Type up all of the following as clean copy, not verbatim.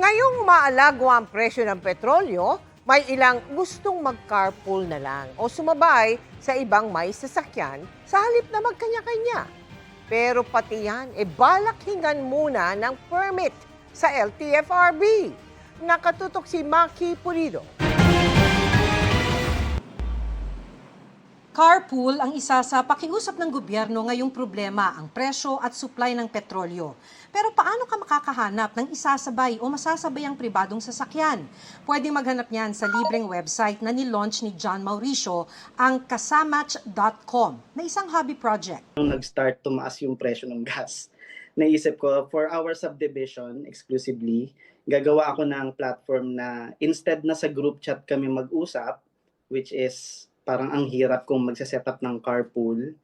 Ngayong maalagwa ang presyo ng petrolyo, may ilang gustong mag-carpool na lang o sumabay sa ibang may sasakyan sa halip na magkanya-kanya. Pero pati yan, balak hingan muna ng permit sa LTFRB. Nakatutok si Maki Pulido. Carpool ang isa sa pakiusap ng gobyerno ngayong problema, ang presyo at supply ng petrolyo. Pero paano ka makakahanap ng isasabay o masasabay ang pribadong sasakyan? Pwedeng maghanap niyan sa libreng website na nilaunch ni John Mauricio, ang kasamatch.com, na isang hobby project. Nung nag-start tumaas yung presyo ng gas, naisip ko for our subdivision exclusively, gagawa ako ng platform na instead na sa group chat kami mag-usap, which is parang ang hirap kung magse-set up ng carpool,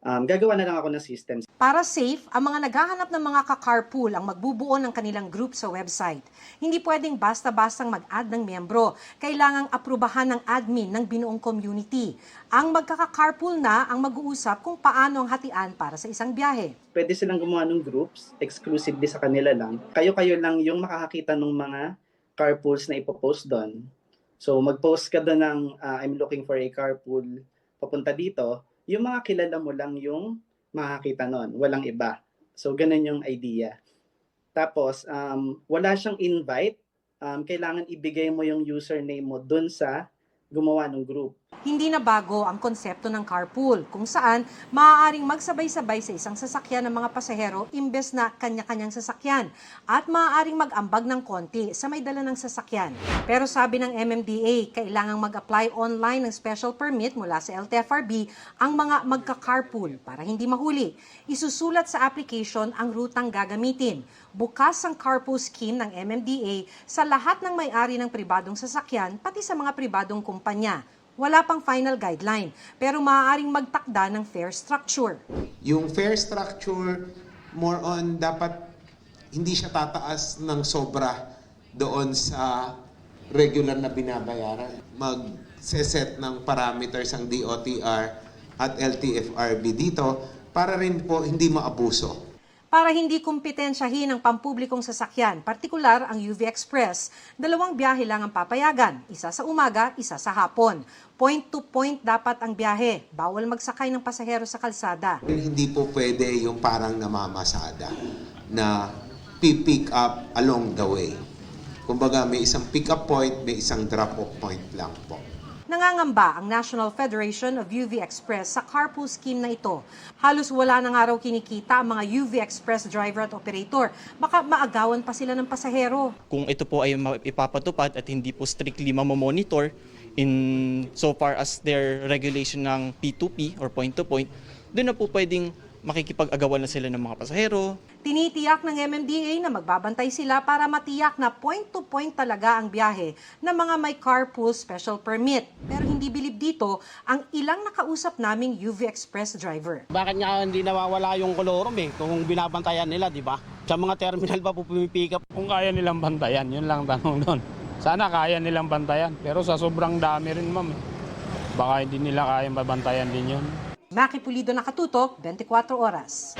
gagawa na lang ako ng system. Para safe, ang mga naghahanap ng mga ka-carpool ang magbubuo ng kanilang group sa website. Hindi pwedeng basta-bastang mag-add ng miyembro. Kailangang aprubahan ng admin ng binuong community. Ang magkaka-carpool na ang mag-uusap kung paano ang hatian para sa isang biyahe. Pwede silang gumawa ng groups, exclusively sa kanila lang. Kayo-kayo lang yung makakakita ng mga carpools na ipopost doon. So mag-post ka doon ng I'm looking for a carpool papunta dito, yung mga kilala mo lang yung makakita noon, walang iba. So ganun yung idea. Tapos wala siyang invite, kailangan ibigay mo yung username mo doon sa gumawa ng group. Hindi na bago ang konsepto ng carpool, kung saan maaaring magsabay-sabay sa isang sasakyan ng mga pasahero imbes na kanya-kanyang sasakyan at maaaring mag-ambag ng konti sa may dala ng sasakyan. Pero sabi ng MMDA, kailangang mag-apply online ng special permit mula sa LTFRB ang mga magka-carpool para hindi mahuli. Isusulat sa application ang rutang gagamitin. Bukas ang carpool scheme ng MMDA sa lahat ng may-ari ng pribadong sasakyan, pati sa mga pribadong kumpanya. Wala pang final guideline, pero maaaring magtakda ng fare structure. Yung fare structure, more on dapat hindi siya tataas ng sobra doon sa regular na binabayaran. Mag-set ng parameters ang DOTR at LTFRB dito para rin po hindi maabuso. Para hindi kumpetensyahin ng pampublikong sasakyan, partikular ang UV Express, 2 biyahe lang ang papayagan, isa sa umaga, isa sa hapon. Point to point dapat ang biyahe, bawal magsakay ng pasahero sa kalsada. Hindi po pwede yung parang namamasada na pick up along the way. Kumbaga may isang pick-up point, may isang drop-off point lang po. Nangangamba ang National Federation of UV Express sa carpool scheme na ito. Halos wala na nga raw kinikita ang mga UV Express driver at operator. Baka maagawan pa sila ng pasahero. Kung ito po ay ipapatupad at hindi po strictly mamomonitor in so far as their regulation ng P2P or point-to-point, doon na po pwedeng makikipag-agawan na sila ng mga pasahero. Tinitiyak ng MMDA na magbabantay sila para matiyak na point-to-point talaga ang biyahe ng mga may carpool special permit. Pero hindi bilib dito ang ilang nakausap naming UV Express driver. Bakit nga hindi nawawala yung kolorum kung binabantayan nila, di ba? Sa mga terminal pa po pumipick up. Kung kaya nilang bantayan, yun lang tanong doon. Sana kaya nilang bantayan, pero sa sobrang dami rin ma'am, baka hindi nila kayang mabantayan din yun. Maki Pulido, nakatutok, 24 oras.